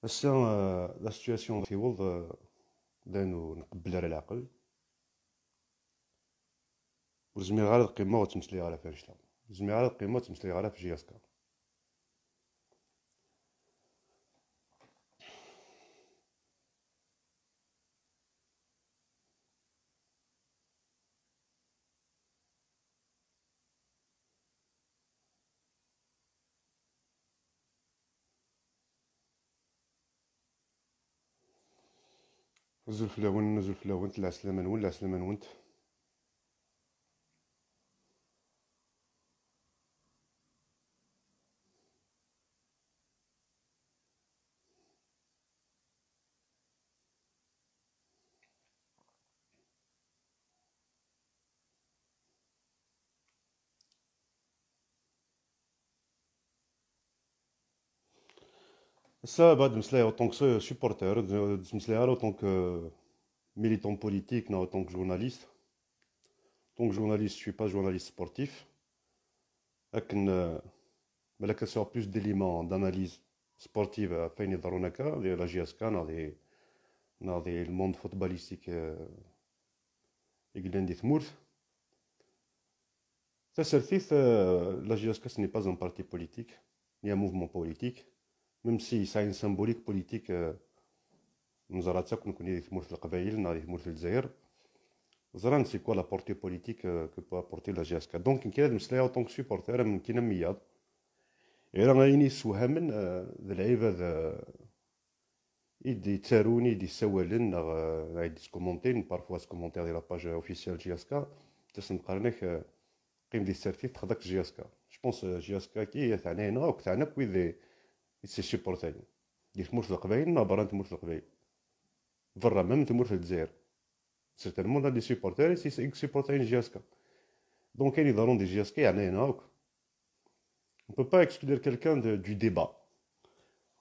هسه لا سيتوياسيون تيوض دانو نقبل على العقل ورزمي غير القمة وتمسلي غير في رجلها زمي غير القمة وتمسلي غير في جياسكا. نزل فلاون نزل فلاون العسلامة نون العسلامة نونت. هسا بعد مسلاي اوطونك سوبورتر مسلاي غير اوطونك militant politique, non, en tant que journaliste. En tant que journaliste, je ne suis pas journaliste sportif. Mais là, qu'il y a plus d'éléments d'analyse sportive à faire dans la GSK, dans le monde footballistique et des Tmours. Ça, c'est la GSK, ce n'est pas un parti politique, ni un mouvement politique, même si ça a une symbolique politique. نزارات كون يثمر في القبائل نهار يثمر في الجزائر زران سي كوا لا بورتي بوليتيك كو بو ابورتي لا جي اس كا. دونك كاين هاد المسألة اون سوبورتير من كاين مياض غير غايني سوهمن ذا العباد يدي تاروني يدي سوالن غايدي سكومونتين بارفوا سكومونتير ديال لاباج اوفيسيال جي اس كا تسن قرنك قيم دي السيرتيف تخدك جي اس كا. جو بونس جي اس كا كي تاعنا هنا وك تاعنا كوي سي سوبورتين دي تمور في القبائل ما برا تمور في القبائل برا ميم تمور في الجزائر سيرتينمون دي سوبورتير سيبورتين جي اس كا. دونك كاين يضرون دي جي اس كا يعني هنا هاك. On peut pas exclure quelqu'un du débat.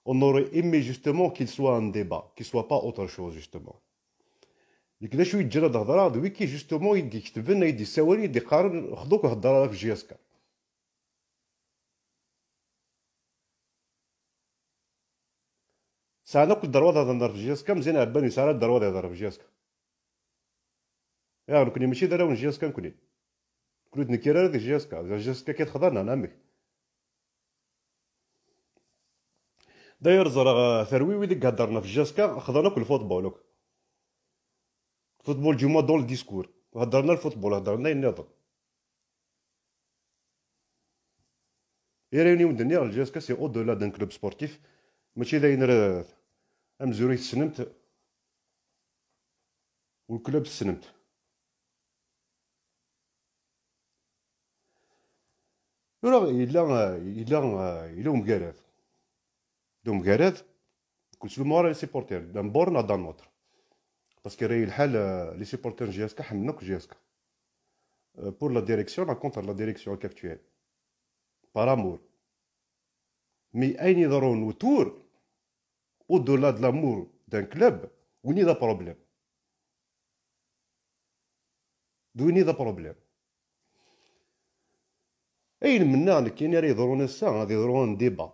On aurait aimé justement qu'il soit un débat, qu'il soit pas autre chose justement. ديك لا شويه يتجرى الهضره دوي كي جوستومون يدي يكتب لنا يدي يساولي يدي يقارن خذوك الهضره في جي اس كا. ساعنا كل درواد هضر في جي اس كا مزيان عباني ساعه الدرواد هضر في جي اس كا. يا نكوني ماشي دراو جي اس كا نكوني كنت نكير هذا جي اس كا جي اس كا كيتخضرنا انا امك. داير زرا ثروي ويدك هضرنا في جي اس كا خضرنا كل فوتبول الفوتبول جيما دون الديسكور هضرنا الفوتبول هضرنا النظام يريوني ودنيا الجي اس كا سي او دولا دان كلوب سبورتيف ماشي داين امزوري السنمت والكلوب السنمت. إلا مقارات دو مقارات كل سلو مورا لي سيبورتير دان بورن دان نوتر باسكو راهي الحال لي سيبورتير جي اس كا حملوك جي اس كا بور لا ديريكسيون كونتر لا ديريكسيون كاكتويل بار امور مي اين يضرون وتور او دولا د لامور دان كلوب ويني ذا بروبليم دويني ذا بروبليم. اين منا كاين راه يضرون الساعه غادي يضرون ديبا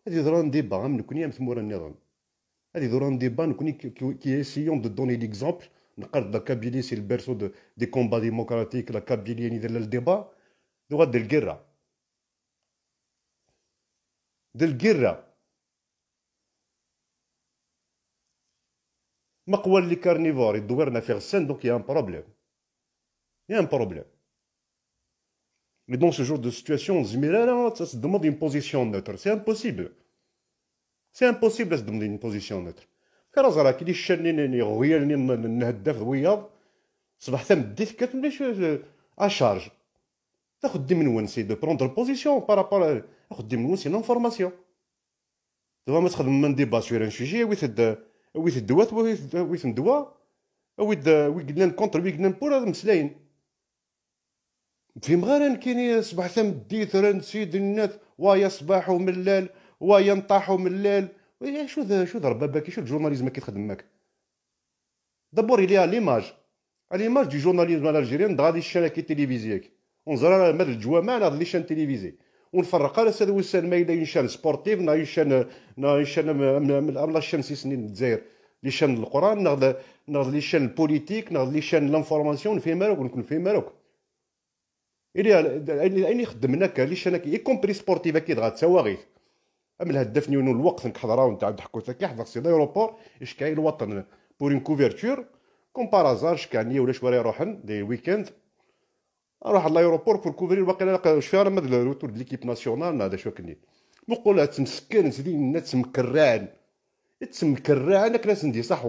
هادي يضرون ديبا من كوني ثمور النظام هادي يضرون ديبا نكوني كي اسيون دو دوني ليكزامبل نقرد لا كابيلي سي البيرسو دي كومبا ديموكراتيك لا كابيلي اللي دار الديبا دو غاد الكرة ديال الكرة مقوى اللي كارنيفور يدورنا في غسان دونك يا ان بروبليم يا ان بروبليم. Mais dans ce genre de situation, ça se demande une position neutre. C'est impossible. C'est impossible de se demander une position neutre. كان زرا كي الشنين يغويلني نهدف وياض صباح ثم ديت كتمليش ا شارج تاخذ دي من وين سي دو بروندر بوزيسيون بارابور تاخذ دي من وين سي انفورماسيون دابا ما تخدم من ديبا سوير ان سوجي ويث الدوات ويث ندوا ويقلنا كونتر ويقلنا بور هذا مسلاين في مغارن كاين صباح ثم ديت رنسيد الناس ويا صباح وملال ويا نطاح وملال شو ذا رباباكي شو الجورناليزم كيتخدم ماك دابور إليا ليماج دو جورناليزم الجيريان غادي الشبكه التلفزيونيه ونزرا مال الجوامع على لي شان تيليفيزي ونفرق على ساد وسان ما إلا ينشان سبورتيف نا ينشان لا شان 6 سنين الجزائر لي شان القران ناخذ لي شان البوليتيك ناخذ لي شان لانفورماسيون نفهم مالك ونكون فهم مالك اللي خدمنا كا لي شان اي كومبري سبورتيف اكيد غاتساواغيث اما الهدف نيونو الوقت نحضرها ونتاع ضحكوا تاكي حضر سي الايروبور اشكاي الوطن بور اون كوفرتور كوم بارازار شكاني ولا شويه روحن دي ويكاند اروح لايروبور بور كوفرير باقي واش فيها انا ما روتور د ليكيب ناسيونال هذا شو كني نقول تمسكن زيدين الناس تمكرعن انا ناس ندي صح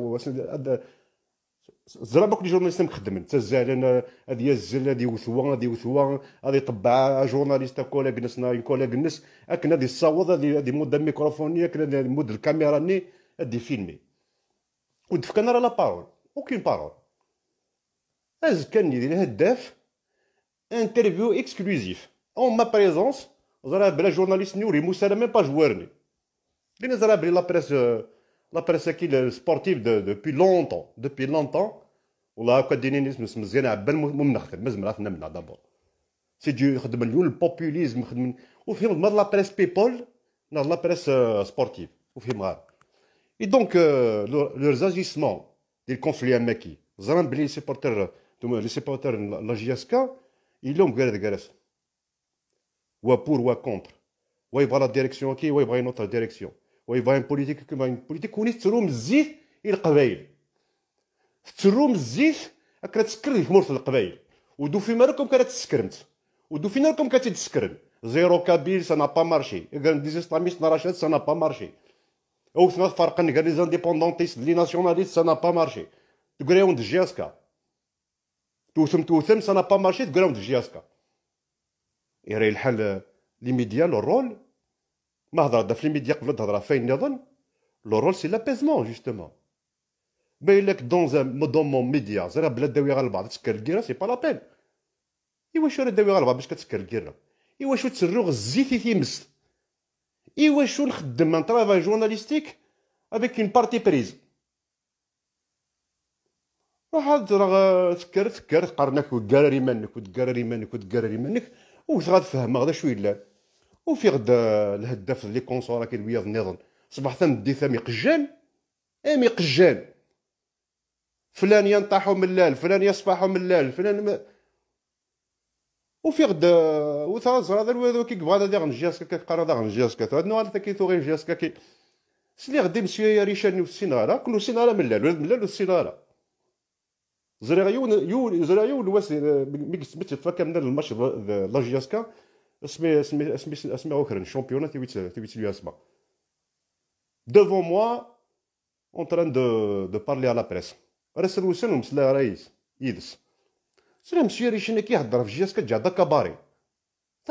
زرا باك لي جورناليست مخدمين تزالن هادي الزل هادي وثوا هادي طبعه جورناليست كوليغ نسنا كوليغ الناس اكن هادي الصوت هادي مود الميكروفوني اكن مود الكاميرا ني هادي فيلمي ودفكنا راه لا بارول اوكين بارول از كان يدير الهداف انترفيو اكسكلوزيف اون ما بريزونس زرا بلا جورناليست نوري موسى ميم با جوارني لان زرا بلي لا بريس كي سبورتيف دوبي لونطون والله هكا ديني نسمس مزيان عبال ممنخدم مزمر عرفنا منها دابور سي دو خدم اليوم البوبوليزم خدم وفهم ما لا بريس بيبول لا بريس سبورتيف وفهم غير اي دونك لو زاجيسمون ديال الكونفلي اماكي زران بلي لي سيبورتر لا جي اس كا يلوم كارث و بور و كونتر و يبغى لا ديريكسيون كي و يبغى اون اوتر ديريكسيون و يبغى اون بوليتيك كيما اون بوليتيك وني تروم الزيت القبايل تروم الزيت هكا تسكر في مورث القبايل ودو في مالكم كانت تسكرمت ودو في ناركم كانت تسكرن زيرو كابيل سا نا با مارشي قال دي اسلاميست نراشات سا نا با مارشي او ثلاث فرقا قال لي زانديبوندونتيست لي ناسيوناليست سا نا با مارشي تقراون د جياسكا توثم سا نا با مارشي تقراون د جياسكا يري الحل لي ميديا لو رول ما هضر في لي ميديا قبل تهضر فين نظن لو رول سي لابيزمون جوستومون باين لك دون مون ميديا زرا بلا داوي غير البعض تسكر الكيره سي با لا بين ايوا راه داوي غير البعض باش كتسكر الكيره ايوا تسروغ الزيت تيمس ايوا نخدم ان طرافاي جورناليستيك افيك اون بارتي بريز واحد راه تسكر قرنك وتقرري منك وغاد فهم غدا شويه لا وفي غدا الهداف لي كونسورا كي الوياض النظام صباح ثم دي ثم قجان قجان فلان ينطحوا من اللال فلان يصفحوا من اللال فلان ما وفي غدا وثازر هذا الواد كي بغا هذا غنجياسكا كيقرا هذا غنجياسكا هذا نوال كي ثوغي جياسكا كي سلي غدي مسيو يا ريشان والسينارا كل سينارا من اللال والسينارا زريعيون واس مي سميت تفكر من الماتش لا جياسكا اسمي اوكران شامبيونات تيويت لي اسماء devant moi en train de parler à la presse راسل وسن ومسلا رئيس يدس سلام مسيو ريشنا كيهضر في جياسكا جا دا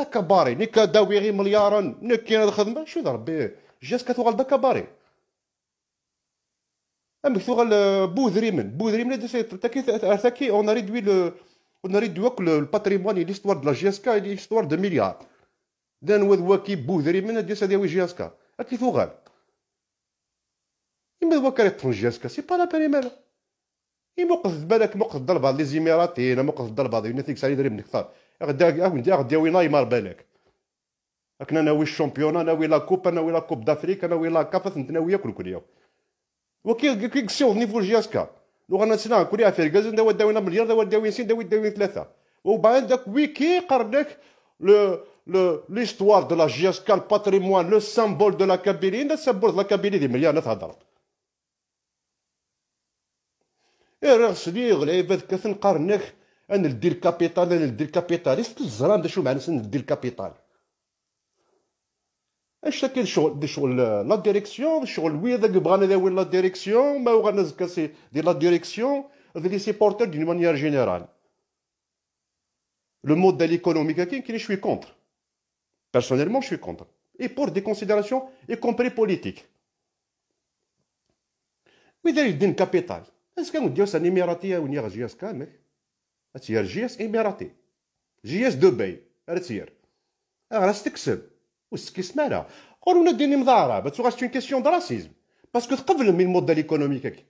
كباري نيكا داوي غير مليارا نكي هاد الخدمه شو ربي جياسكا توغال دا كباري ام ثوغال بوذريمن تاكي اون ريدوي الباتريمون ليستوار دو لا جياسكا ليستوار دو مليار دان وكي بوذريمن ديال ساديوي جياسكا اكي ثوغال إما وكالة جياسكا سي با لا بريمير موقف بالك موقف ضربة لي زيميراتيين موقف ضربة ديال نتيك سالي دري منك ثار غداوي نايمار بالك راك ناوي الشامبيون ناوي لا كوب دافريك ناوي لا كاف نتناوي كل يوم وكي كسيو نيفو جياسكا لو غانا نسنا كل افير كازن داوينا مليار داوي سين داوي ثلاثة وبعد داك ويكي قرنك ليستوار دو لا جياسكا الباتريموان لو سامبول دو لا كابيلي لا سامبول دو لا كابيلي دي مليار تهضر راسلي غليبات كتنقارنك انا ندير الكابيتال اسكو الزرام دا شو معنى ندير الكابيتال اش كاين شغل لا ديريكسيون الشغل ويا بغانا داوي لا ديريكسيون ما غانا زكاسي دي لا ديريكسيون لي سيبورتور دون مانيير جينيرال لو موديل ايكونوميك كاين شوي كونتر بيرسونيلمون شوي كونتر اي بور دي كونسيديراسيون اي كومبري بوليتيك وإذا يدين كابيتال اسكو نديو سان اميراتيه ونيا جياس كامل اتير جياس اميراتي جياس دبي ارتير راس تكسب وسكيس مالا قولوا نديني مضاربه باتو اون كيسيون د راسيزم باسكو تقبل من الموديل ايكونوميك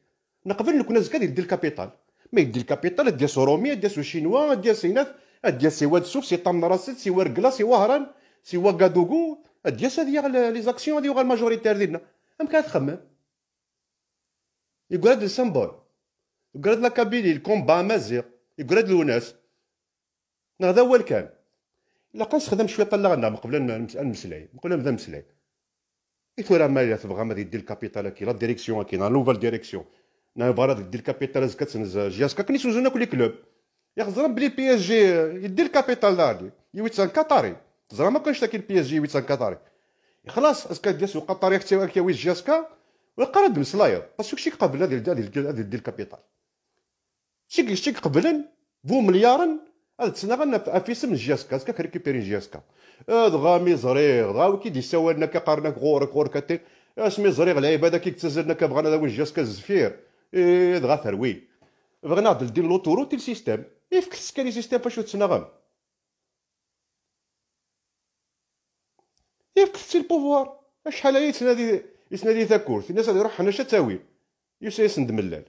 نقبل نكون ناس يدير الكابيتال ما يدير الكابيتال ديال سورومي ديال شينوا ديال سيناث ديال سي واد سوف سي طم راسيت سي ورقلا سي وهران سي واغادوغو دياس هذه لي زاكسيون هذه الماجوريتير ديالنا ام كتخمم يقول هاد السامبول يقول هاد لاكابيلي الكومبا مازيغ يقول هاد الوناس هذا هو الكان الا كنستخدم شويه طلعنا من قبل نمسلاي قبل نبدا نمسلاي راه ما تبغى ما دير الكابيتال كي لا ديريكسيون كاين لا نوفال ديريكسيون نافرا دير الكابيتال كتنز جياسكا كني سوزونا كل كلوب يخزرم بلي بي اس جي يدير الكابيتال داري يويتسان قطري زعما ما كانش تاكل بي اس جي يويتسان قطري خلاص اسكا ديال سوق قطري حتى ويز جياسكا وقرد مسلاير باسكو شي قبل هذه ديال الكابيتال شي قبل بو مليارن هاد السنه غنا في اسم جياسكا اسكا كريكيبيري جياسكا هاد غامي زريغ غاو كي دي سوالنا كقارنك غور كاتي اسمي زريغ العيب هذا كيتزلنا كبغانا داوي جياسكا الزفير دغا ثروي بغينا ندير لوطوروت السيستيم يفكس كان السيستيم فاش تسنغم يفكس البوفوار شحال هي يسنادي تاكورت الناس غادي يروح حنا شتاوي يسند ملال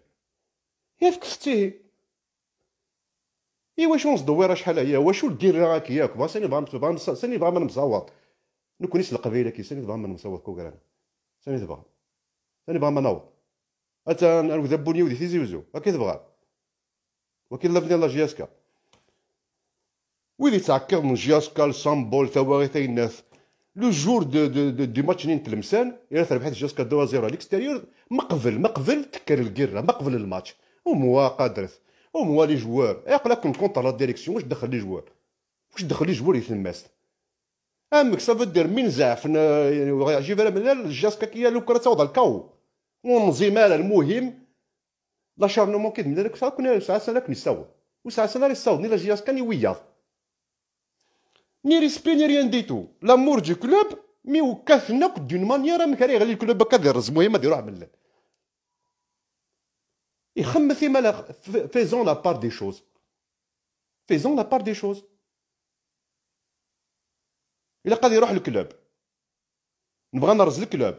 يفكس تيه واش نصدويره شحال هي واش دير راك ياك ساني بغا ما نصوت نكونيش القبيله كي ساني بغا ما نصوت كوكران ساني بغا ما نوض اتا نذبوني ودي تيزي وزو هاكي تبغى وكاين لافني لا جياسكا ويلي تعكر من جياسكا لسامبول تواغيتي الناس لو جور دو ماتش نين تلمسان الا تربحت جياسكا 2-0 على الاكستيريور ما قبل تكر الكيره ما قبل الماتش وموا قادرت وموا لي جوار يقلق كونتر لا ديريكسيون واش دخل لي جوار يتلمس امك صافا دير من زعف يعجب من جياسكا كي لو كره توضع الكاو ونظيمال المهم لا شارنمون كيد داك الساعه كنا ساعه سنه كنساو وساعه سنه يصاوبني لا جياس كان يوياض ني ريسبي ني ريان ديتو لامور دو كلوب مي وكافنا دون مانيير ما كان يغلي الكلوب هكا دير المهم ما ديروه من يخمث مالا فيزون لا بار دي شوز الا قاد يروح الكلوب نبغى نرز الكلوب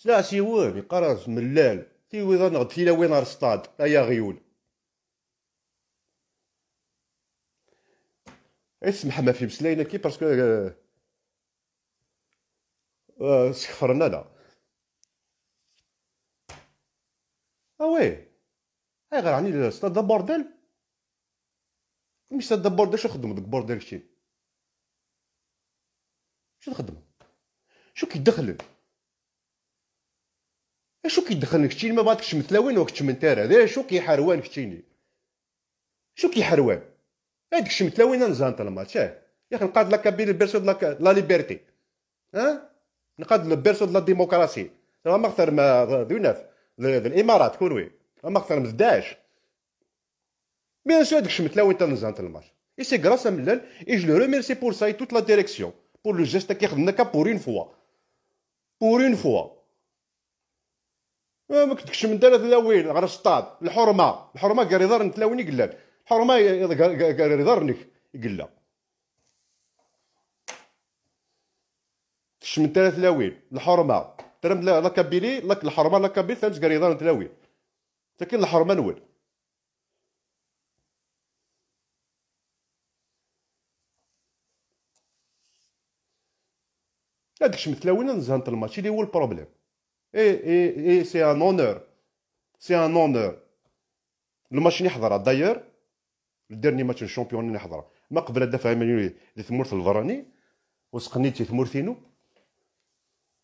لا سيوان يقرا ملال تيوي نغد في وين نهار الصطاد يا غيول اسمح ما في مسلاينا كي باسكو سكفرنا لا وي هاي غير عني الصطاد بورديل مش صاد بورديل شو خدم داك بورديل شي شو تخدم شو كيدخل شو كيدخلك كشتيني ما بغاتكش مثلاوين وكتش من تارا هذا شو كيحروان كشتيني شو كيحروان هاديك الشمتلاوين نزانت الماتش يا اخي نقاد لا كابيل بيرسو لا ليبرتي نقاد البيرسو لا ديموكراسي ما اكثر ما دوناف الامارات كونوي ما اكثر من 11 بيان سور هاديك الشمتلاوين نزانت الماتش اي سي غراس ملال اي جو لو ريميرسي بور ساي توت لا ديريكسيون بور لو جيست كيخدمنا كا بور اون فوا ما كنتكش من دار تلاوين غير السطاد الحرمه كاري دار نتلاوين قلال الحرمه كاري دار نك يقلا كش من دار تلاوين الحرمه ترم لا كابيلي لك الحرمه لا كابيل ثلاث كاري دار نتلاوين لكن الحرمه نول هاديك شمتلاوين نزهنت الماتش اللي هو البروبليم اي سي ان اونور الماتش اللي حضره داير الدرني ماتش الشامبيون اللي حضره ما قبل هذا فهمني اللي ثمورت الفراني وسقنيتي ثمورتينو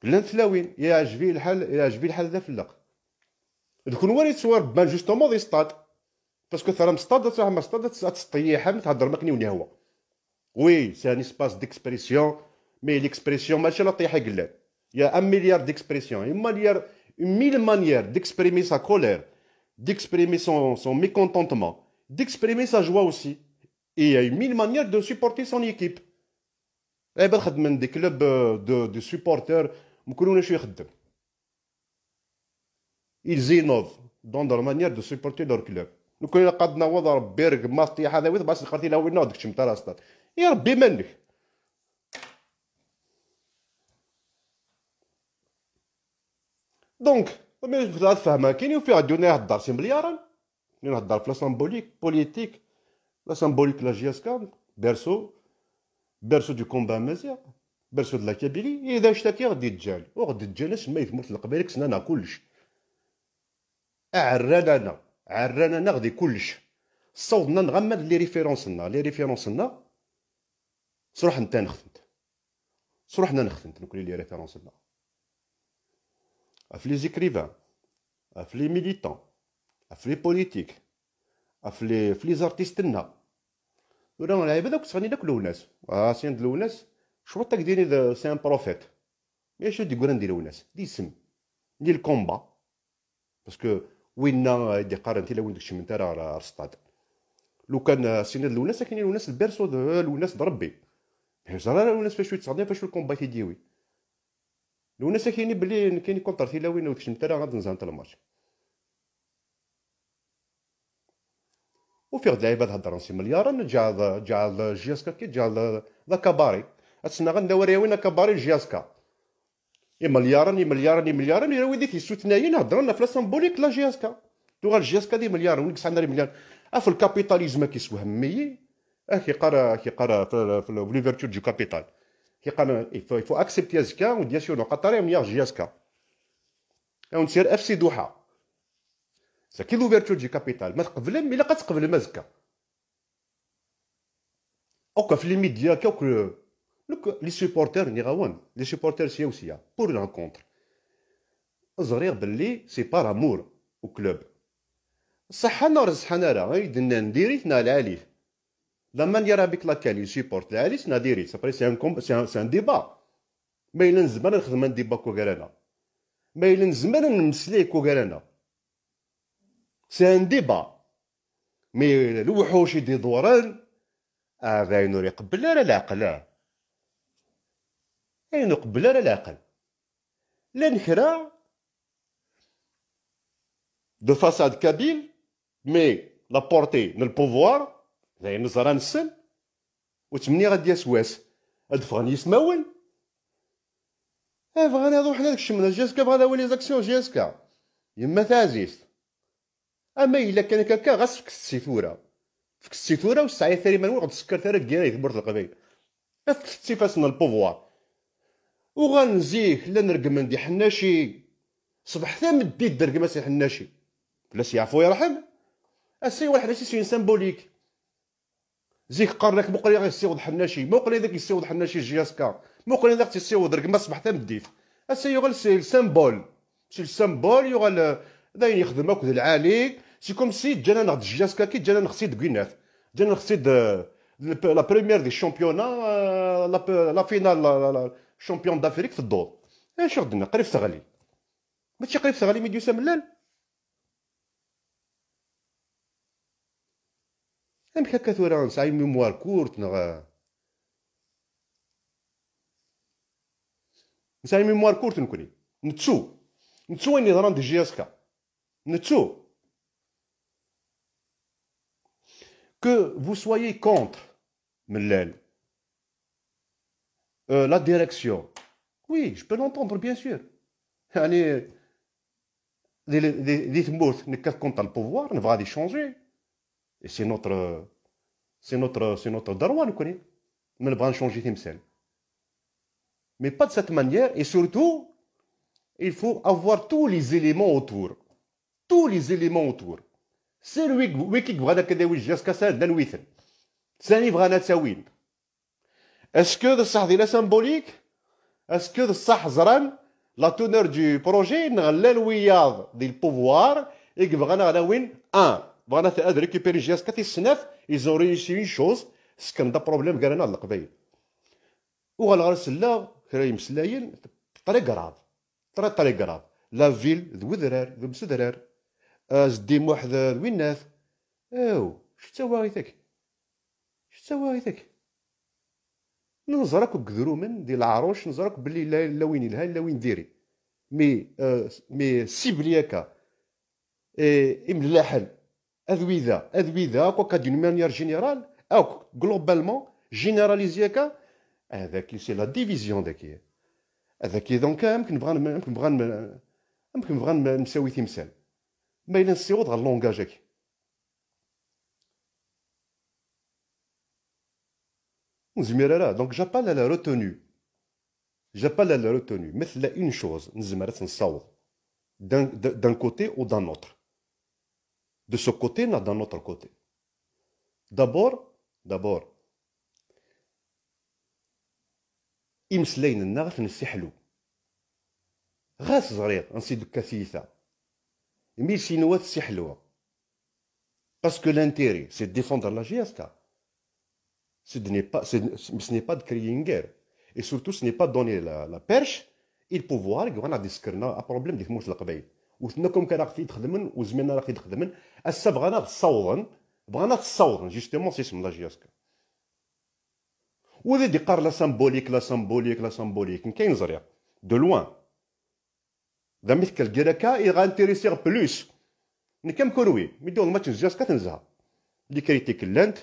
لان تلاوين يعجبني الحال هذا في اللق تكون وارد تصور بان جوستومون دي ستاد باسكو ثرا ستاد تاع ستاد تسطيح تهضر ماكني وني هو وي سي ان اسباس ديكسبريسيون مي ليكسبريسيون ماشي لا طيحه قلال Il y a 1 milliard d'expressions, 1000 manières d'exprimer sa colère, d'exprimer son mécontentement, d'exprimer sa joie aussi. Et il y a 1000 manières de supporter son équipe. Eh ben, des clubs de supporters, ils innovent dans leur manière de supporter leur club. Nous connaissons قد نوضر بيرغ ماستي هذا ويت باش نخرتي لا وين نودك شمت راستات يا ربي منك دونك ملي تفهمها كاين وفي غادي يهضر سي مليارا نهضر في لا سامبوليك بوليتيك لا سامبوليك لا جياسكا berceau berceau du combat amazigh, berceau de la Kabylie. إذا اشتكي غادي يتجال، وغادي يتجال اسما يثمر القبائل كسنا كلش. عرانا غادي كلش. صوتنا نغمد لي ريفيرونسنا صراحة نتا نخدمت. صراحة نخدمت نقول لي ريفيرونسنا. في لي زيكريفان، في لي ميليتون، في لي بوليتيك، في لي زارتيستنا. وراه العيبه داك تغني داك الوناس سين د الوناس شروط تاك ديري سي ان بروفيت ماشي دي ندير الوناس دي سم ديال الكومبا باسكو وينا دي قارنتي لا وين داكشي من تاع راه رصطاد لو كان سين د الوناس كاينين الوناس البيرسو الوناس د ربي زرا الوناس فاش يتصادم فاش الكومبا تيديوي الوناس كاينين بلي كاين كونتر لا وين داكشي من تاع غادي نزانت الماتش وفي غد العباد هضر نسي مليار جا جياسكا كي جا ذا كباري اسنا غندوري وين كباري جياسكا مليار يا ويدي في سوتنايين هضرنا في لا سامبوليك لا جياسكا تو غير جياسكا دي مليار وين كسعنا مليار في الكابيتاليزم كيسوهم مي كيقرا في ليفرتور دو كابيتال كيقرا يفو اكسبتي زكا وديا شنو قطري مليار جياسكا ونسير اف سي دوحه كي لوفيرتور دي كابيتال ما تقبل مي لا كتقبل ما زكا اوكا في لي ميديا كوك لي سوبورتير نيغاوان لي سوبورتير سياوسيا بور لانكونتر زريغ باللي سي با لامور او كلوب صح انا راه يدنا نديريت نا العالي لما نديرها بك لاكالي سيبورت العالي سنا ديريت سابري سي ان ديبا ما الا نزمان نخدم ان ديبا كوكارانا ما الا نزمان نمسلي كوكارانا سي ان ديبا مي الوحوش يدي دوران باينو يقبل راه العقل باينو قبل راه العقل لا نكرا دو فاساد كابيل مي لا بورتي من البوفوار زي نزران السن وتمني غادي يسواس هاد فغان يسماون فغان هادو حنا داكشي من جيسكا بغا داوي لي زاكسيون جيسكا يما تعزيز اما الا كان كاكا غاس فك السيفوره فك السيفوره والسعي ثاني ما نوض السكرتيره كيرا يكبر القبيل فك السيفاسنا البوفوار وغنزيه لا نرقم ندي حناشي صبح ثامن ديت درقم سي حناشي بلا سيعفو يرحم السي واحد سي سيمبوليك زيك قرنك مقري غير السيوض حناشي مقري داك السيوض حناشي جياسكا مقري داك السيوض رقم صبح ثامن ديت السي يغل سي السيمبول سي السيمبول يغل داين يخدم هاك العالي سي كوم سي جانا ناخد جياسكا كي جانا نخسيد كوينات جانا نخسيد لا بريمير دي شامبيونا لا فينال شامبيون دافريك في الدور اش غدنا قريب تغلي ماشي قريب تغلي ميديوسا ملال امك هكا ثورا نسعي ميموار كورت نسعي ميموار كورت نكوني نتسو وين يضران دي جياسكا نتسو que vous soyez contre Mellel, la direction, oui, je peux l'entendre bien sûr. يعني دي ثموث نكات contre le pouvoir, on va les changer. Et c'est notre droit, nous connaissons. Mais on va changer تمثال. Mais pas de cette manière, et surtout, il faut avoir tous les éléments autour. Tous les éléments autour. سي ويكي بغانا كداوي جاسكا سال دا نويثن ثاني بغانا تاوين اسكو ذا الصح ديال سامبوليك اسكو ذا الصح زران لا تونور دو بروجي نغلا الوياض ديال البوفوار ايك بغانا غناوين بغانا تاد ريكوبيري جاسكا تي السناف ايزون ريوسي اون شوز سكن دا بروبليم كارنا القبايل وغالغرس لا كرا يمسلاين طريق غراض طريق غراض لا فيل ذو ذرار ذو مسدرار زدي موحد وينات شتوا غيتك نزرك بكذرو من ديال العروش نزرك بلي لا وين يلها لا وين ديري مي سيبلياكا املاحل اذويذا كوكا دون مانيير جينيرال او غلوبالمون جينيراليزياكا هذاك سي لا ديفيزيون داكي هذاك دونك يمكن بغا نساوي تمثال ما إلا نسيوض غير لونجاجاك زميرة دونك جابال على روتوني. J'appelle à la retenue. Mais il y a une chose, d'un côté ou d'un autre. De ce côté ou d'un autre côté. D'abord, إمسلاين النغف نسحلو. غاس زرير نسيدو كثيثة. ميل سينوات سحلوها. Parce que l'intérêt, c'est de défendre la GSK. Ce n'est pas de créer une guerre. Et surtout, ce n'est pas donner la perche et le pouvoir. On a un problème de موت القبائل. وثناكم كان راك يتخدمن وزميلنا راك يتخدمن. هسا بغانا تصوضن جوستومون سي اسم لا جياسكا. وذي دي قار لا سامبوليك كاين زريع دو لوان. ذا مثل الكراكا يغا انتريسيغ بلوس. ني كم كروي ميدو الماتش جياسكا تنزها. لي كريتيك لانت.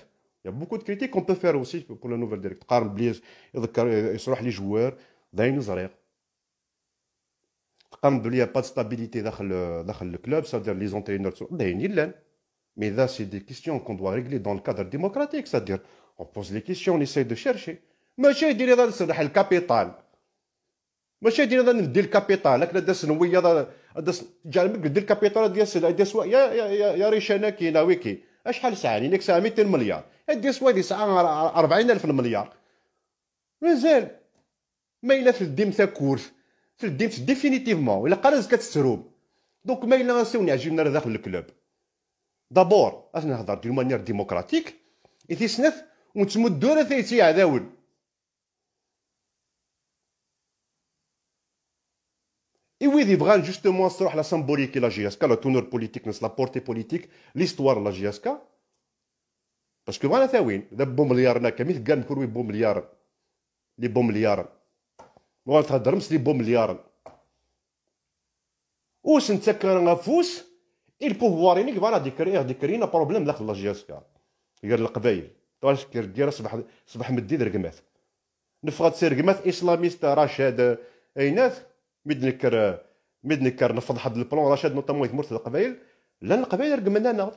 Il y a beaucoup de critiques qu'on peut faire aussi pour la nouvelle direction. قارن بلي يصرح لي جوار داين زريق. قارن بلي pas de stabilité داخل le club, c'est-à-dire les entraîneurs داينين لان. Mais là, c'est des questions qu'on doit régler dans le cadre démocratique, c'est-à-dire on pose les questions, on essaye de chercher. ماشي يدير هذا نصلح الكابيتال. ماشي يدير هذا ندير الكابيتال، هكذا دا سنوية هذا جعل دير الكابيتال ديال يا ريشانا كاينه ويكي. شحال ساعه ليك ساعه 200 مليار. هادي سوالي ساعه 40,000 المليار. مازال ما إلا في الديم تاع كورس في الديم ديفينيتيفمون الا قرز كتستروب. دونك ما إلا نسيو نعجبنا داخل الكلوب. دابور اش نهضر دو مانيير ديموكراتيك يتيسنف ونتمدو راه ثيتي عداول. Et oui, il va justement sur la symbolique et la GSK, la tournure politique, la portée politique, l'histoire de la GSK. Parce que voilà, c'est oui, les bons milliards, il gagne pour les bons milliards. Les bons milliards. On va dire les bons milliards. Ou si on a un fous, il peut voir qu'il va décrire un problème dans la GSK. Il y a le Qabaïl. Tu vois ce qu'il dit, c'est Ahmed Rgmat. Ne fera pas Rgmat islamiste, Rachid, Aynat. ميدنكر نفض حد البلان رشاد نوطامون يمرت القبائل. لان القبائل رقمنا ناض.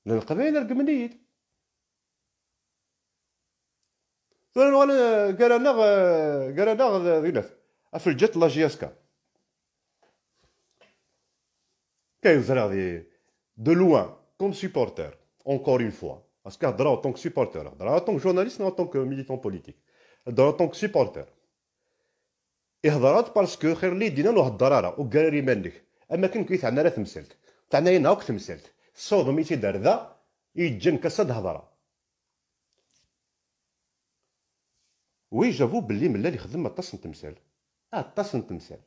لان القبائل رقمنيت. قالنا ذينات افلجت لا جياسكا. كاين زرا دو لوان كوم سوبورتر اونكور اون فوا. باسكو هضرا اون طونك سوبورتر، هضرا اون طونك جورناليست، اون طونك ميليتون بوليتيك، هضرا اون طونك سوبورتر. إهضرات باسكو خير لي دينا له الضرارة وكاري مانك. أما كان كيثعنا راه تمثلت. تاعنا هنا هاك تمثلت. الصوت ميتي دار ذا يتجن كاسد هضرة. وي جافو بلي ملال يخدم أطاس نتمثال. أطاس نتمثال.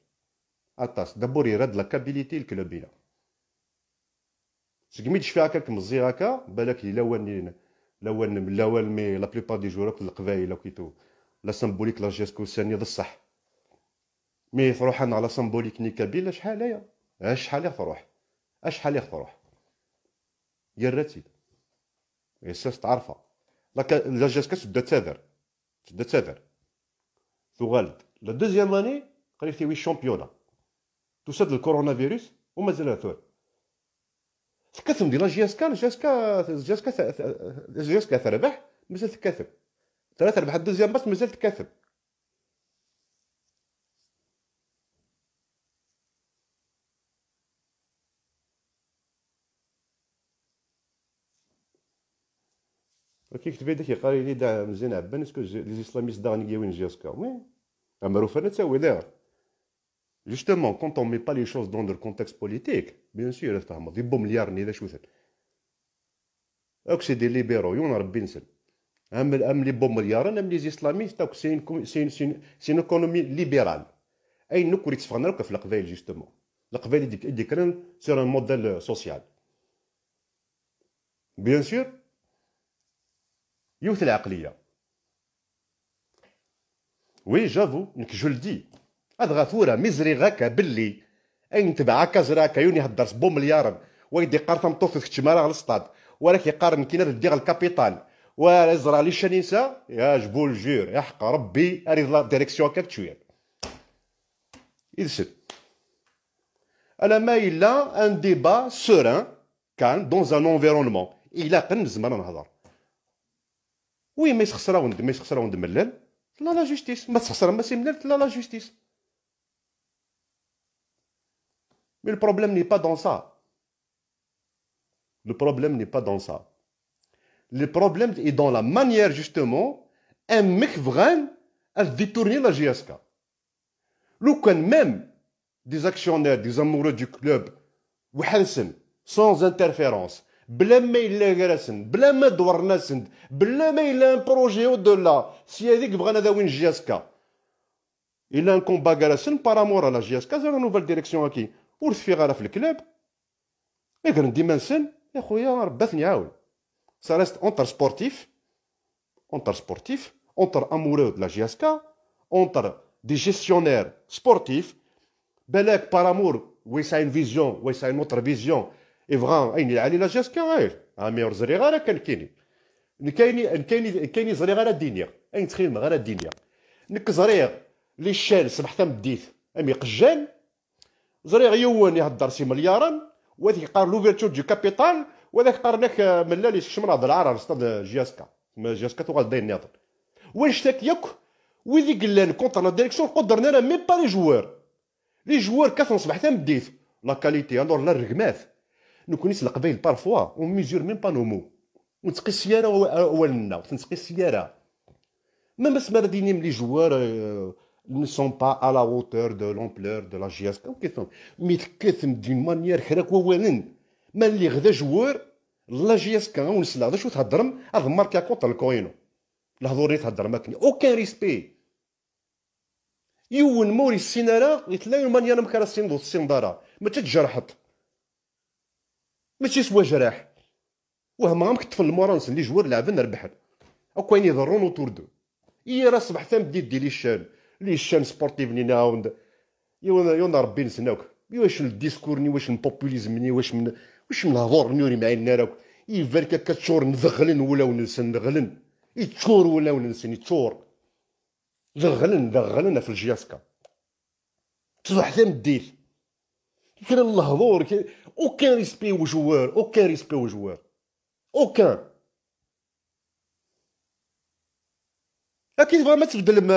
أطاس دابور يراد لاكابيليتي الكلوبينا. سكميت شفي هكاك مزي هكا بالك لاوان مي لا بلوبار دي جورك القبايل كيتو لا سامبوليك لا جيسكو ساني ذا الصح. مي تروح انا على سامبوليك ني كابيل شحال هي شحال يخ تروح يراتي اساس تعرفها لا جاسكا تبدا تاذر ثغالد لا دوزيام اني قريتي وي شامبيونا تسد الكورونا فيروس ومازال ثور تكثم ديال جاسكا تربح مازال تكثم ثلاثة ربح الدوزيام بس مازال تكثم. كي كتب هذاك يقاري لي دا مزيان عبان اسكو لي اسلاميست دا غنقيوين جياسكا وي معروف انا تساوي داير جوستومون كونط اون مي با لي شوز دون لو كونتكست بوليتيك بيان سور تفهم دي بو مليار ني ذا شوثن اوك سي دي ليبيرو يون ربي نسل ام لي بو مليار ام لي اسلاميست اوك سي ايكونومي ليبرال اي نكوري تفغنا في القبائل جوستومون القبائل ديكرن سور ان موديل سوسيال بيان سور يوث العقلية. وي جافو نك جو لدي هاد غافورة ميزري غاكا باللي اين تبع هكا زراكا يوني هدر بو مليار ويدي قارثة مطوف كتشمارا على السطاد ولكن يقارن كينا تدي الكابيتال ويزرع لي شانيسا يا جبول جور يا حق ربي اريد لا ديريكسيون كاك شويه يدسل انا ما الا ان ديبا سوران كان دون ان انفيرونمون الا قن نزمر نهضر وي ما يسخسرا وند ملال لا جوستيس، ما تسخسر ما سي ملال لا جوستيس. Mais le problème n'est pas dans ça. Le problème n'est pas dans ça. Le problème est dans la manière, justement, un mec vraiment à détourner la GSK. Même des actionnaires, des amoureux du club, sans interférence, بلا ما يلا غراسن بلا ما دورنا سند بلا ما يلا ان بروجي او دولا سي هذيك بغانا داوين جياسكا الا ان كومبا غراسن بارامور على جياسكا زعما نوفال ديريكسيون هاكي ورث غالا في الكلاب غير ديما نسن يا خويا رباتني عاون سا ريست اونتر سبورتيف اونتر امورو دو لا جياسكا اونتر دي جيستيونير سبورتيف بالك بارامور ويسا ان فيزيون ويسا ان اوتر فيزيون يبغى اين يعلي لا جاسكا غير ميور زري غير كان كايني زري غير الدنيا اين تخيل غير الدنيا نك زريغ لي الشال صبح تمديت امي قجان زريغ يوان يهدر سي مليارا وذاك يقار لوفيرتور دو كابيتال وذاك قارناك ملال يسكش مناضل العرار ستاد جياسكا جياسكا توغال داير ناضل وين شتاك ياك ويدي قلان كونتر لا ديريكسيون قدرنا انا ميم با لي جوار كاثن صبح تمديت لا كاليتي الور لا الرقمات نكونيس القبايل بارفوا اون ميزور ميم با نومو ونتقي السياره اولنا تنتقي السياره ما بس مرديني لي جوار ne sont pas à la hauteur de l'ampleur de la GSK مي تكثم دون مانيير خراك ووالن ما اللي غدا جوار لا GSK ونسلا هذا شو تهضرم هذا ماركا كونتر الكوينو الهضور اللي تهضر ماكني اوكان ريسبي يون موري السينارا يتلاقي مانيير مكرا السندارة ما تتجرحط ماشي سوا جراح وهم غامك طفل المورانس اللي جوار لعبنا ربحت او كاين يضرون اوتور دو راه صبح ثم دي لي الشان سبورتيف ني ناوند يونا ربي نسناوك واش الديسكور ني واش البوبوليزم ني واش من الهضور نوري معايا راك يفالك كتشور نذغلن ولا ونسن نغلن يتشور ولا ونسن يتشور ذغلن في الجياسكا تصبح ثم ديت كان الهضور اوكان ريسبي وجوار اوكان اكيد فما تبدل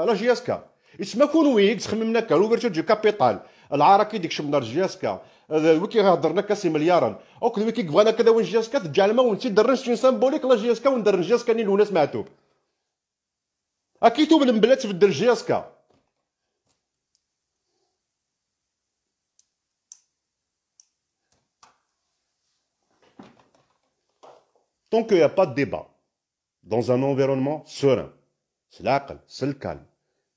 لا جياسكا يسمى كون ويك تخممنا كا لوفرتور دو كابيتال العار كي ديك شمنا جياسكا ويكي هضرنا كاسي مليارا اوك ويكي بغانا كذا وين جياسكا تجعل ما ونتي درنش سامبوليك لا جياسكا وندرن جياسكا ني الناس معتوب اكيد توبل بلا تبدل جياسكا Tant qu'il n'y a pas de débat dans un environnement serein, c'est l'aql, c'est le calme,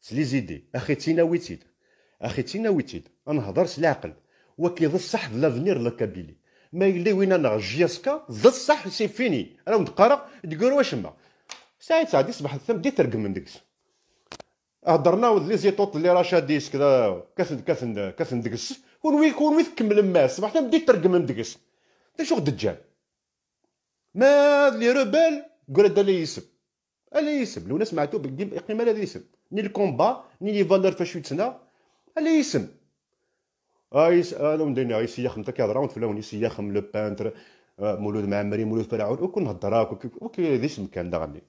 c'est les idées. أخيتينا ويتيد أنا هضر c'est l'aql وكي ذا الصح ذا لافنير لا كابيلي ما يلي وين أنا جياسكا ذا الصح سي فيني أنا متقارا تقول واش ما ساعات يصبح الثم دي ترقم من ديكس هضرنا لي زيطوط اللي راه شاديس كذا كاثن دكس كون تكمل ما صبح ثم دي ترقم من دكس انت شو الدجال ما لي روبال قول دا لي يسب لو ناس معتو قيمه هذا يسب ني الكومبا ني لي فالور فاش يتسنى على يسم انا مدينا يسيخ نتا كيهضر فلاون يسيخم لو بانتر مولود معمري مولود فرعون وكون هضراك وكي ديسم كان داغني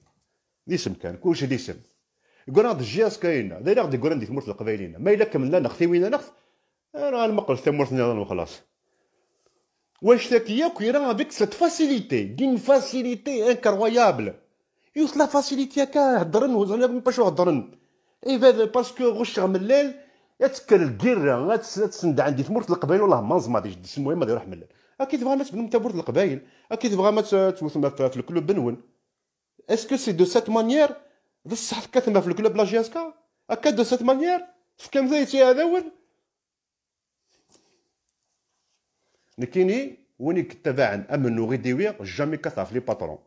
ديسم كان كلشي ديسم يقول هاد الجياس كاين داير غادي يقول عندي ثمورت القبايلين ما الا كملنا نخثي وين نخث راه نمقل ثمورتنا وخلاص واش تاكياك راه بك سيت فاسيليتي دين فاسيليتي انكرويابل يوصل لا فاسيليتي هكا هضرن وزعما باش هضرن اي باسكو غش ملال يتكل الكيرا تسند عندي ثمورت القبايل والله ما نزماديش المهم ما يروح ملال اكيد تبغى الناس بنم تبورت القبايل اكيد تبغى ما توثم في الكلوب بنون اسكو سي دو سيت مانيير بصح كتما في الكلوب لا جياسكا هكا دو سيت مانيير في كم زيتي هذا ول نكيني وين كتبع عن امن وغيديوي جامي كثر في لي باترون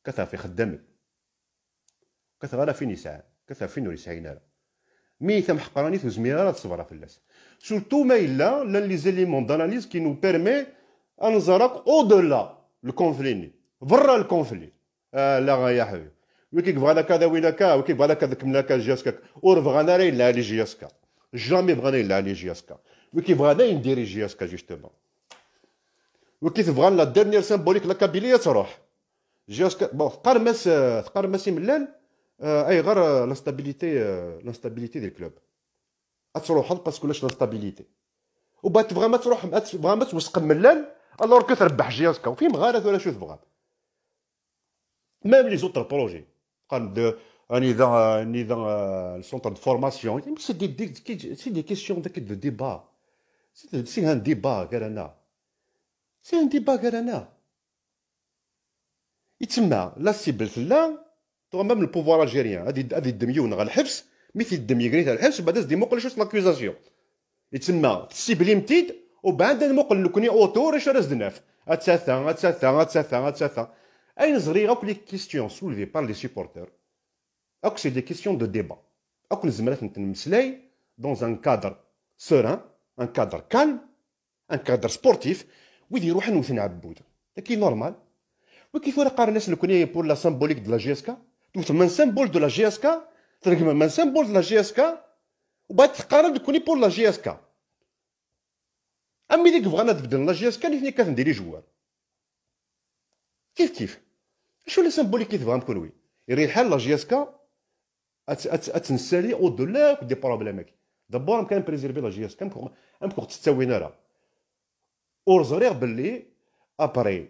كثر في خدامي كثر على فين يسعى كثر فين يسعينا مي ثم حقراني في زميره تصبر في الناس سورتو ما الا لي زيليمون داناليز كي نو بيرمي ان نزرق او دولا الكونفلي برا الكونفلي لا يا حبيبي وكي بغانا كذا وين كا وكي بغانا كذا كملا كا جياسكا اور بغانا راه لا لي جياسكا جامي بغانا لا لي جياسكا وكي بغانا ينديري جياسكا جوستومون وكي تبغى لا ديرنيير سامبوليك لا كابيليه تروح جياسكا بون تقارماس ملال اي غير لاستابيليتي ديال الكلوب. تروحض باسكو لاش لاستابيليتي وبات تبغى ما تروح تبغى ما توسق ملال الوغ كو تربح جياسكا وفين غارت ولا شو تبغى. ميم لي زوتر بروجي قال نظام السونتر دو فورماسيون سي دي كيسيون دو ديبا. سي ان ديبا كارانا سي ان ديبا كارانا يتسمى لا سيبلت لا تو ميم البوفوار الجيريان هادي الدميون غا الحبس مثل الدمي قريت على الحبس بعد دي موقل شوش لاكوزاسيون يتسمى تسيبليمتيد وبعد موقل لكوني اوتور اش راس دناف اتساثا اين زغري غاك لي كيستيون سولفي بار لي سيبورتور اك سي دي كيستيون دو ديبا اك نزمرات نتمسلاي دون ان كادر سوران ان كادر كالم ان كادر سبورتيف ويدي يروح نوثن عبود كي نورمال وكيف ولا قارن الناس لكوني بور لا سامبوليك دو لا جي اس كا توث من سامبول دو لا جي اس كا ترقم من سامبول دو لا جي اس كا وبعد تقارن لكوني بور لا جي اس كا امي ديك بغانا تبدل لا جي اس كا اللي كتنديري جوار كيف شو لي سامبوليك كي تبغى نكون وي يري الحال لا جي اس كا اتنسالي او دولا دي بروبليمك دابور كان بريزيرفي لا جي اس كا امكو تستوينا راه اورزريغ باللي ابري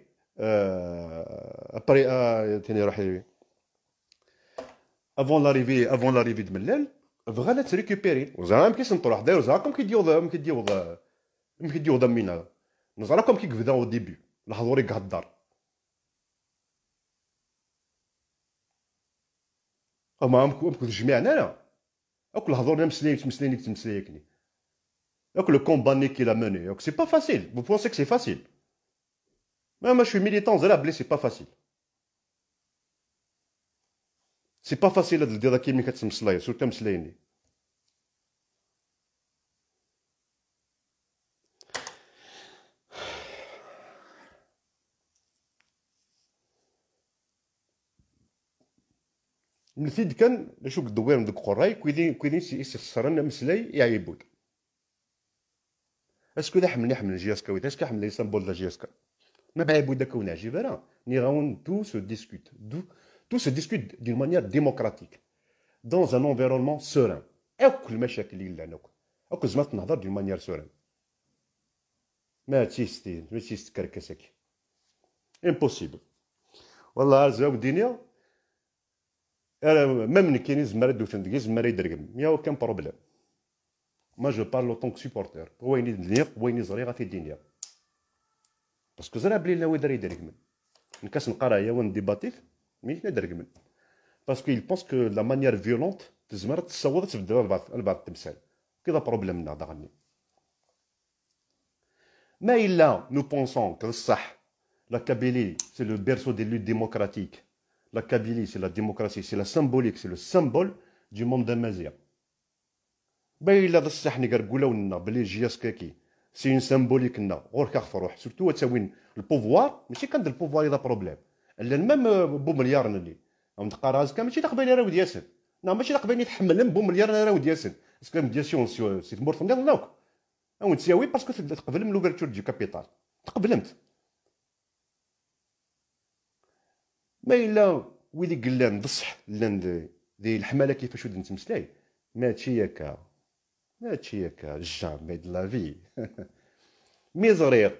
تاني روحي افون لاريفي د ملال بغانا تريكوبيري وزعما مكيش نطرح داير زعما كيديو ضمينا نزراكم كي كبدا او ديبي الحضوري قهدار اما امكو جميعنا لا اكل الهضور مسليني اكل لو كومباني كي لا موني سي با فاسيل vous pensez que c'est facile moi je suis militant زرا بلي سي با فاسيل سي با فاسيل هاد الدير كي ملي كتمسلاي سورتو مسلايني نفيد كان شو الدوير ندك قراي كويدين يسخسرنا مسلاي يعيبود اسكو ذا حمل جياسكا ويدا اسكو حمل سامبول لا جياسكا ما بعيبود داك ونعجب راه ني راون تو سو ديسكوت دون مانيير ديموكراتيك دون ان انفيرونمون سوران اكل المشاكل اللي عندنا اكل زعما تنهضر دون مانيير سوران ما تيستكركسك امبوسيبل والله زاو الدنيا ميم كاين زمرا دوثن دكي زمرا يدرقم يا aucun بروبليم ما جو بارل اون طونك سيبورتور وين الدنيا وين زريغه في الدنيا باسكو زرا بلي لا ويدر يدرقم نكاس نقرا يا وين ديباتيف ميش ندرقم باسكو يل بونس كو لا مانيير فيولونت تزمر تصوت تبدا البعض التمثال كذا بروبليم لنا ضغني ما الا نو بونسون كو الصح لا كابيلي سي لو بيرسو دي لوت ديموكراتيك. La Kabylie, c'est la démocratie, c'est la symbolique, c'est le symbole du monde d'Amazia. Ben, il a de ça, nous avons dit que JSKaki, c'est une symbolique, surtout le pouvoir, mais c'est quand le pouvoir est un problème. Même بو مليار اللي عم تلقى راسك ماشي تقبل راه ودياسن لا ماشي تقبل يتحمل بو مليار راه ودياسن باسكو ميدياسيون سي تمور في نوك او تساوي باسكو تقبل من لوفرتور دو كابيتال تقبلمت ما الا ويلي قلان بصح لان ذي الحماله كيفاش ود نتمسلاي ماشي هكا جامي دو لا في ميزريغ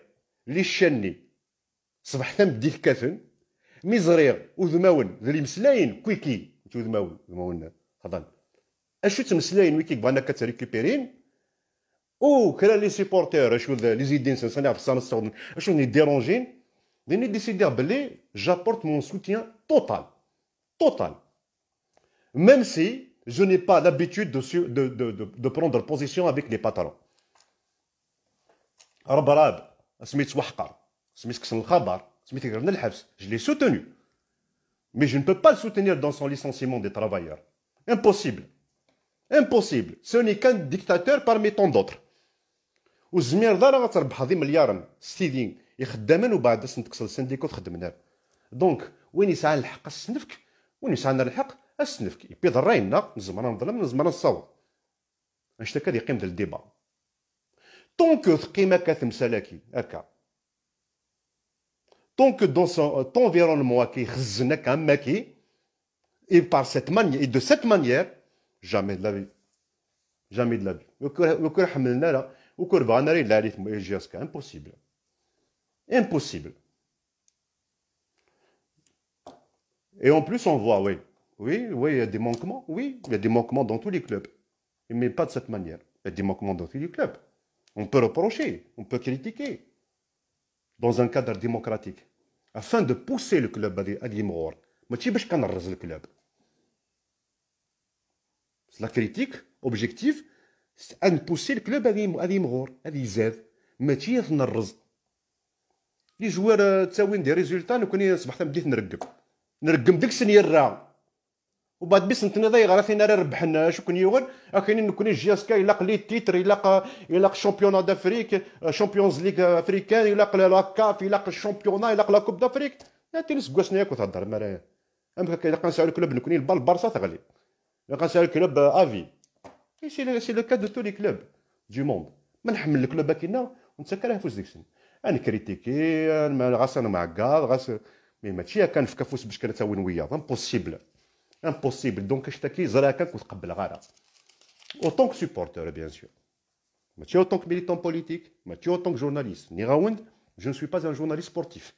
لي شاني صبح ثم ديك كافن ميزريغ وذماون ذي مسلاين كويكي ذماون حضن اشو تمسلاين ويكي بغانا كتريكوبيرين او كرا لي سيبورتير اشو لي زيدين سنصنع في الصالة الصغر اشو ني ديرونجين ديني ديسيدير بلي جابورت مون سوتيان total. Même si je n'ai pas l'habitude de prendre position avec les patrons. ربراب سميت وحقر سميت كسن الخبر سميت قرن الحبس je l'ai soutenu mais je ne peux pas le soutenir dans son licenciement des travailleurs impossible ce n'est qu'un dictateur parmi tant d'autres والزمير دار غتربح هذه مليار ستيدين يخدمن وبعد تكسر السنديكو تخدمنا دونك وين يسعى الحق السنفك وين يسعى الحق السنفك يبي ضرينا نزمر نظلم نزمر نصوت اشتا كاد يقيم الديبا طونك ثقيمه كتمسالاكي هكا Tant que dans son environnement qui est un mec, et par cette manière, et de cette manière, jamais de la vie. Jamais de la vie. Impossible. Impossible. Et en plus, on voit, oui, il y a des manquements. Oui, il y a des manquements dans tous les clubs. Mais pas de cette manière. Il y a des manquements dans tous les clubs. On peut reprocher, on peut critiquer. Dans un cadre démocratique. Afin de pousser le club à l'immour. Mais tu sais pas le club. La critique objective, c'est de pousser le club à l'immour, à l'izad. Mais tu sais pas les joueurs تساوين des résultats nous كوني صبحت بديت نرقم ديك السنيه الرا وبعد بس نتنضي غير فينا ربحنا شو كون يوغن كاينين كوني جياسكا يلاق لي تيتر يلاق شامبيون دافريك شامبيونز ليغ افريكان يلاق لا كاف يلاق الشامبيونا يلاق لا كوب دافريك تينس كواسنا ياك وتهضر مالا ام كان نسال الكلوب نكوني البال بارسا تغلي كنسال الكلوب افي سي لو كا دو تو لي كلوب دو موند ما نحمل الكلوب كينا وانت كراه فوز ديك السنه انا كريتيكي غاس انا معكاض غاس مي ماشي كان في كافوس باش كنتاون وياه امبوسيبل امبوسيبل دونك اشتكي زراكك وتقبل غاره اوتون كو سوبورتور بيان سور ماشي اوتون كو ميليتون بوليتيك ماشي اوتون كو جورناليست ني غاوند جو نسوي با ان جورناليست سبورتيف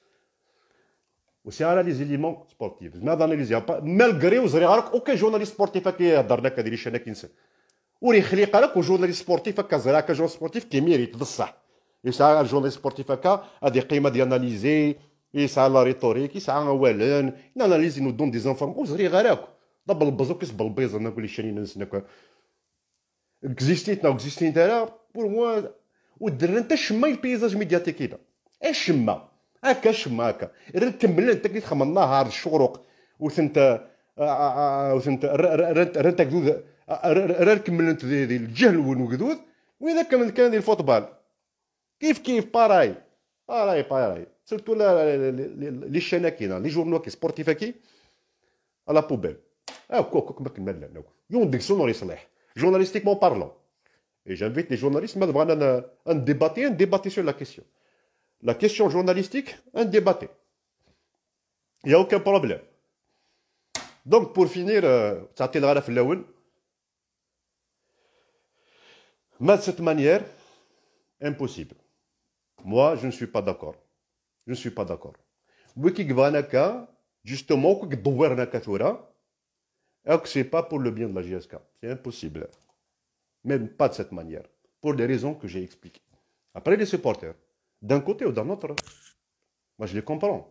وسي على لي زيليمون سبورتيف ماذا اناليزي مالغري وزري غارك اوكي جورناليست سبورتيف كيهضر لك هذه شي انا كنسى وري خليق لك وجورناليست سبورتيف هكا زراكا جون سبورتيف كيميريت بصح يسعى الجورناليست سبورتيف هكا هذه قيمه ديال اناليزي يسعى لا ريتوريك يسعى اولا ناناليزي نو دون دي زانفورماسيون وزري غراك ضب البزوك يصب البيض انا نقول لي شاني نسنك اكزيستيتنا اكزيستين دارا بور موا ودرنا انت شما البيزاج ميدياتيك هنا اش شما هكا شما هكا كمل انت كي تخمم النهار الشروق وثنت رنت كذوذ كمل انت الجهل والوقذوذ واذا كان ديال الفوتبال كيف باراي سيرتو لي شاناكينا لي جورنال سبورتيف كي على بوبيل كوك ما كملنا يون ديك سونوري صلاح جورناليستيكمون بارلون اي جانفيت لي جورناليست ما بغانا ان ديباتي سور لا كيسيون جورناليستيك ان ديباتي يا اوكان بروبليم دونك بور فينير تعطي الغلا في الاول ما de cette manière impossible. Moi, je ne suis pas d'accord. Je ne suis pas d'accord. Wiki Gvanaka, justement, que Douernaka Tora, alors que ce n'est pas pour le bien de la GSK. C'est impossible. Même pas de cette manière. Pour des raisons que j'ai expliquées. Après, les supporters, d'un côté ou d'un autre, moi je les comprends.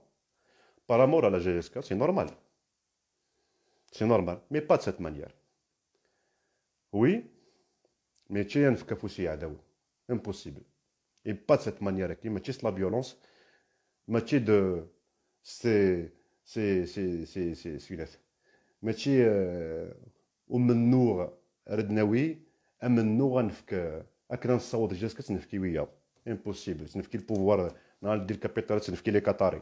Par amour à la GSK, c'est normal. C'est normal. Mais pas de cette manière. Oui, mais tu es un Fkafoussi Adaou. Impossible. Et pas de cette manière. Mais tu la violence. ماشي دو سي سيلات ماشي ومن نور ردناوي من نور غنفك اكنا نصوت جاسك تنفكي وياه امبوسيبل تنفكي البوفوار نهار دير الكابيتال تنفكي لي كاتاري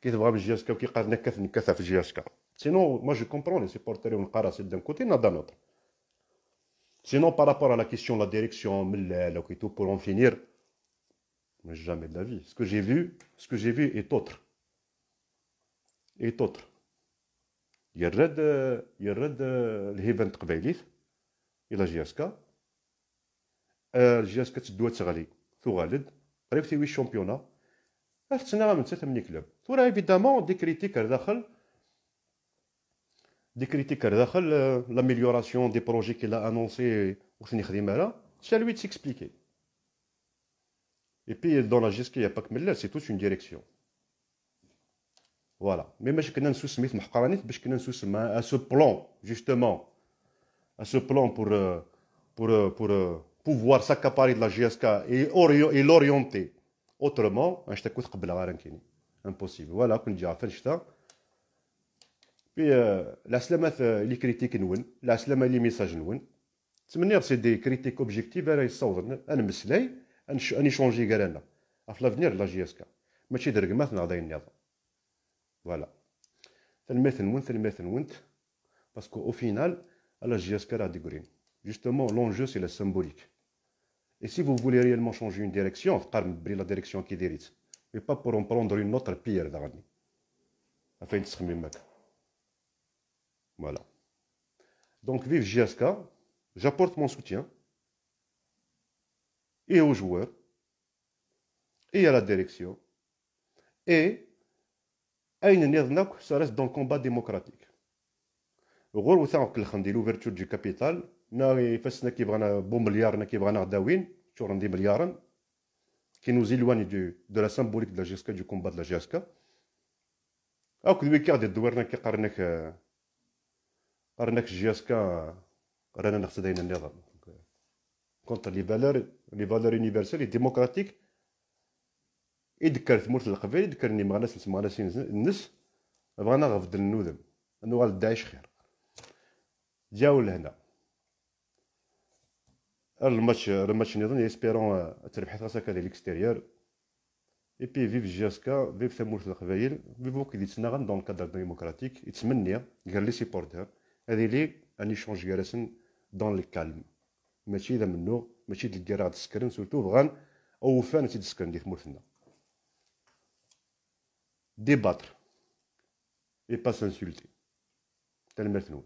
كي تبغى من جاسكا وكي قاد نكث في جاسكا سينو ما جو كومبرون لي سيبورتير ونقرا سي دان كوتي نا دان اوتر سينو بارابور ا لا كيسيون لا ديريكسيون ملال وكي تو بور اون فينير Mais jamais de la vie. Ce que j'ai vu est autre. Est autre. يرد الهيفنت قبيليت الى جياسكا جياسكا تدوى تغلي تغالد قريب تيوي الشامبيونا تسنى من 8 كلوب ثورا ايفيدامون دي كريتيك داخل لاميليوراسيون دي بروجي كي لا انونسي وثني خديمه سي لوي تسيكسبليكي. Et puis dans la GSK, il n'y a pas que Miller, c'est toute une direction. Voilà. Mais je suis un Smith Mahkaranit, je suis à ce plan, justement, à ce plan pour pouvoir s'accaparer de la GSK et l'orienter autrement. Je t'ai impossible. Voilà, qu'on dit à faire. Puis la slama, les critiques nouent, la slama, les messages nouent. C'est des critiques objectives, un meslay. اني شونجي كارانا في لافنير لا جي اس كا ماشي دركمات نعطي النظام فوالا تلميث نونت باسكو او فينال لا جي اس كا راه ديكورين جوستومون لونجو سي لا سيمبوليك اي سي فو فولي ريالمون شونجي اون ديريكسيون تقارن بلي لا ديريكسيون كي ديريت et pas pour en prendre une autre pire d'Arani. Afin de se remettre. Voilà. Donc, vive JSK, j'apporte mon soutien et aux joueurs, et à la direction, et ça reste dans le combat démocratique. غور وثاق الخندي l'ouverture du capital نا فاسنا كيبغانا بومليار نا كيبغانا داوين شو عندي مليارا qui nous éloigne de la symbolique de la GSK, du combat de la GSK. هاك الويكارد يدورنا كي قارناك GSK رانا نقصدين النظام contre les valeurs universelles et démocratiques. يذكر ثمورة القبائل يذكرني مغناس الناس بغانا غفضل النودم انو غال داعش خير جاو لهنا الماتش نظن يسبيرون تربح راسك هذا ليكستيريور اي بي فيف جاسكا فيف ثمورة القبائل فيفو كي يتسناغن دون كادر ديموكراتيك يتمنى قال لي سيبورتر هذه لي ان ايشونج جالسن دون الكالم ماشي ذا منو ماشي تلقى راه تسكرن سورتو بغان او فان تيتسكرن دي ثمورتنا débattre et pas s'insulter. Tel maintenant.